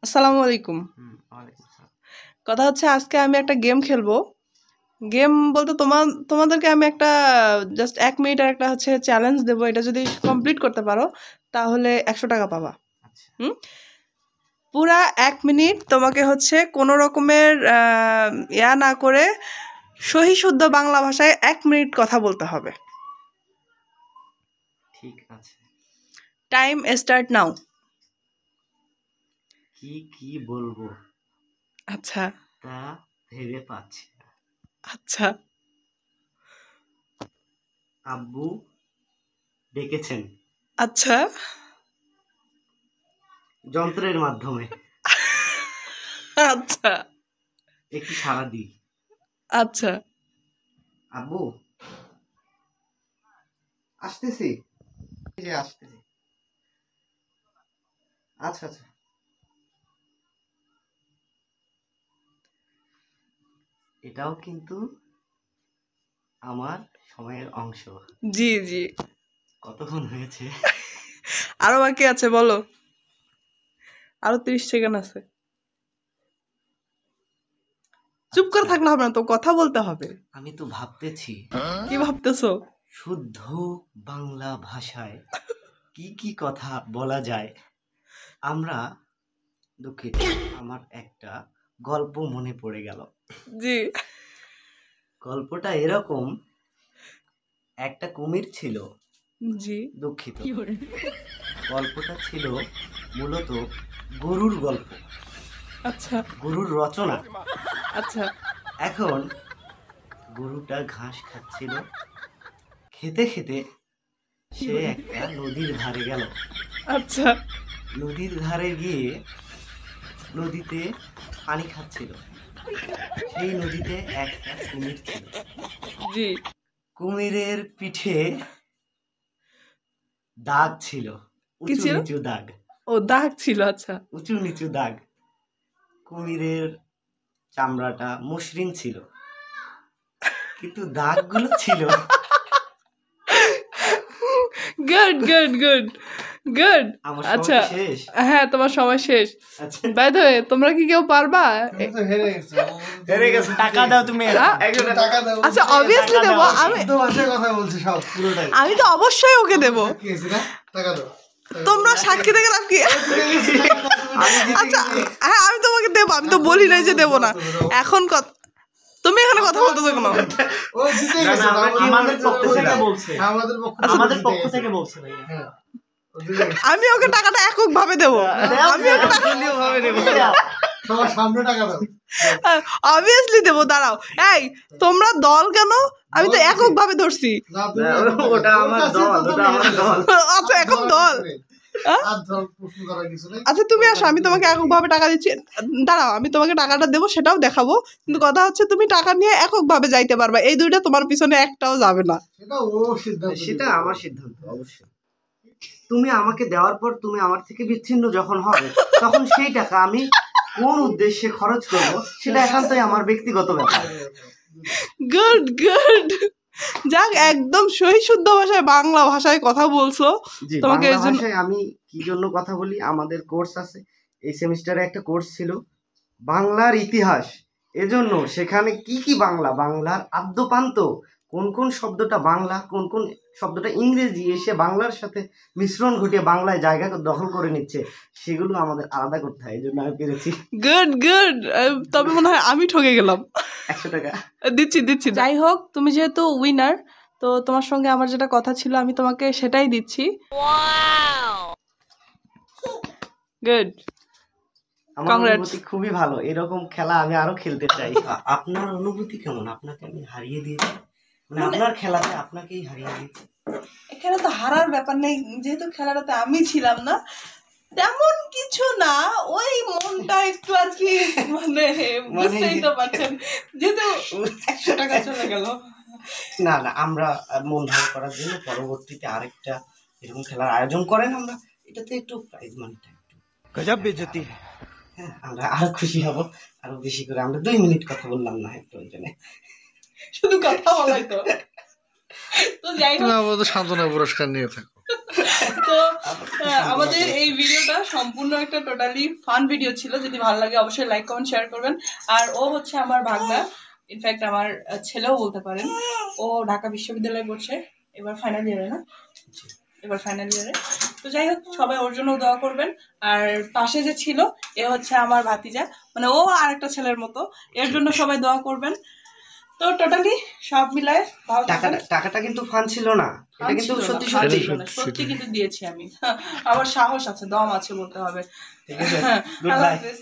আসসালামু আলাইকুম। কথা হচ্ছে আজকে আমি একটা গেম খেলবো। গেম বলতে তোমাদেরকে আমি একটা জাস্ট 1 মিনিটের একটা হচ্ছে চ্যালেঞ্জ দেবো। এটা যদি কমপ্লিট করতে পারো তাহলে 100 টাকা পাবা। হুম, পুরা 1 মিনিট তোমাকে হচ্ছে কোনো রকমের ইয়া না করে সহি শুদ্ধ বাংলা ভাষায় 1 মিনিট কথা বলতে হবে। ঠিক আছে, টাইম স্টার্ট নাও। কি বলবো আচ্ছা তা ভেবে পাচ্ছি না। আচ্ছা, আব্বু ডেকেছেন আচ্ছা যন্ত্রের মাধ্যমে। আচ্ছা একটু সাড়া দিই। আচ্ছা আব্বু আসতেছি, আসতেছি। আচ্ছা আচ্ছা, এটাও কিন্তু আমার সময়ের অংশ। জি জি, কতক্ষণ হয়েছে? আরো বাকি আছে, বলো। আরো 30 সেকেন্ড আছে। চুপ করে থাকলে হবে না তো, কথা বলতে হবে। আমি তো ভাবতেছি কি ভাবতেছো? শুদ্ধ বাংলা ভাষায় কি কথা বলা যায়। আমরা দুঃখিত, আমার একটা গল্প মনে পড়ে গেল। জি। গল্পটা এরকম, একটা কুমির ছিল। জি। দুঃখিত, গল্পটা ছিল মূলত গরুর গল্প। আচ্ছা গরুর রচনা। আচ্ছা এখন গরুটা ঘাস খাচ্ছিল, খেতে খেতে সে একটা নদীর ধারে গেল। আচ্ছা নদীর ধারে গিয়ে নদীতে পানি খাচ্ছিল। সেই নদীতে একটা কুমির ছিল। জি। কুমিরের পিঠে দাগ ছিল, কি উঁচু ছিল? নিচু দাগ। ও, দাগ ছিল। আচ্ছা। উঁচু নিচু দাগ। কুমিরের চামড়াটা মসৃণ ছিল, কিন্তু দাগগুলো ছিল। Good good good good. আমার আচ্ছা, সময় শেষ। হ্যাঁ তোমার সময় শেষ। আচ্ছা, বাই দ্য ওয়ে, তোমরা কি কেউ পারবা? হেরে গেছো। টাকা দাও তুমি। টাকা দাও। আচ্ছা, অবভিয়াসলি দেবো। আমি তো ভাষায় কথা বলছি সব পুরোটাই। আমি তো অবশ্যই ওকে দেবো। টাকা দাও। তোমরা সাক্ষী থেকে লাভ কি? আচ্ছা, হ্যাঁ আমি তোমাকে দেবো, আমি তো বলি নাই যে দেবো না। এখন তুমি এখানে কথা বলতেছো কেন? ও জিতে গেছে। আমাদের পক্ষ থেকে বলছে। আমাদের পক্ষ থেকে বলছে ভাইয়া। হ্যাঁ, আমি ওকে টাকাটা একক ভাবে দেবো। আমি ওকে টাকা ভাবে দেব। সবার সামনে টাকা দাও। অবভিয়াসলি দেবো। দাঁড়াও, এই তোমরা দল কেন? আমি তো একক ভাবে ধরছি। না, তুমি ওটা আমার দল, ওটা আমার দল। আচ্ছা, এখন দল। আর ধর প্রশ্ন করার কিছু নেই। আচ্ছা তুমি আসো, আমি তোমাকে একক ভাবে টাকা দিচ্ছি। দাঁড়াও, আমি তোমাকে টাকাটা দেবো, সেটাও দেখাবো। কিন্তু কথা হচ্ছে তুমি টাকা নিয়ে একক ভাবে যাইতে পারবা। এই দুইটা তোমার পিছনে একটাও যাবে না। সেটা ও সিদ্ধান্ত। সেটা আমার সিদ্ধান্ত, অবশ্যই। তুমি আমাকে দেওয়ার পর তুমি আমার থেকে বিচ্ছিন্ন যখন হবে, তখন সেই টাকা আমি কোন উদ্দেশ্যে খরচ করব সেটা একান্তই আমার ব্যক্তিগত ব্যাপার। Good good. যাক, একদম সহি শুদ্ধ ভাষায় বাংলা ভাষায় কথা বলছো। তোমাকে বাংলা এই জন্য ভাষায় আমি কি জন্য কথা বলি, আমাদের কোর্স আছে, এই সেমিস্টারে একটা কোর্স ছিল বাংলার ইতিহাস। এজন্য সেখানে কি বাংলা, বাংলার আদ্যপান্ত, কোন কোন শব্দটা বাংলা, কোন কোন শব্দটা ইংরেজি এসে বাংলার সাথে মিশ্রণ ঘটিয়ে বাংলায় জায়গা দখল করে নিচ্ছে, সেগুলো আমাদের আলাদা করতে হয়। এই জন্য আমি পেরেছি। Good good. তবে মনে হয় আমি ঠকে গেলাম। 100 টাকা দিচ্ছি দিচ্ছি। যাই হোক, তুমি যেহেতু উইনার, তো তোমার সঙ্গে আমার যেটা কথা ছিল আমি তোমাকে সেটাই দিচ্ছি। গুড। আমার অনুভূতি খুবই ভালো। এরকম খেলা আমি আরো খেলতে চাই। আপনার অনুভূতি কেমন? আপনাকে আমি হারিয়ে দিয়েছি, মানে আপনার খেলাতে আপনাকেই হারিয়ে দিয়েছি। এখানে তো হারার ব্যাপার নেই, যেহেতু খেলাটাতে আমি ছিলাম না, তেমন কিছু না। ওই মনটা একটু আর কি, মানে বুঝতেই তো পারছেন, যেহেতু 100 টাকা চলে গেল। না না, আমরা মন ভালো করার জন্য পরবর্তীতে আরেকটা এরকম খেলার আয়োজন করেন। আমরা এটাতে একটু প্রাইজ মানিটা একটু গজব বেজতি। হ্যাঁ, আমরা আরো খুশি হব, আরো বেশি করে। আমরা 2 মিনিট কথা বললাম না প্রয়োজনে, শুধু কথা বলাই তো। তো যাই হোক, সান্ত্বনা পুরস্কার নিয়ে থাকো। তো আমাদের এই ভিডিওটা সম্পূর্ণ একটা টোটালি ফান ভিডিও ছিল। যদি ভালো লাগে অবশ্যই লাইক কমেন্ট শেয়ার করবেন। আর ও হচ্ছে আমার ভাগনা, ইনফ্যাক্ট আমার ছেলেও বলতে পারেন। ও ঢাকা বিশ্ববিদ্যালয়ে পড়ছে, এবার ফাইনাল ইয়ারে না, এবার ফাইনাল ইয়ারে। তো যাই হোক, সবাই ওর জন্য দোয়া করবেন। আর পাশে যে ছিল এ হচ্ছে আমার ভাতিজা, মানে ও আর একটা ছেলের মতো, এর জন্য সবাই দোয়া করবেন। তো টোটালি সব মিলায় ভালো থাকবেন। টাকাটা কিন্তু ফান ছিল না, এটা কিন্তু সত্যি সত্যি কিন্তু দিয়েছি আমি। আমার সাহস আছে, দম আছে বলতে হবে। ঠিক আছে, হ্যাঁ, গুড আল্লাহ বাই। হাফেজ।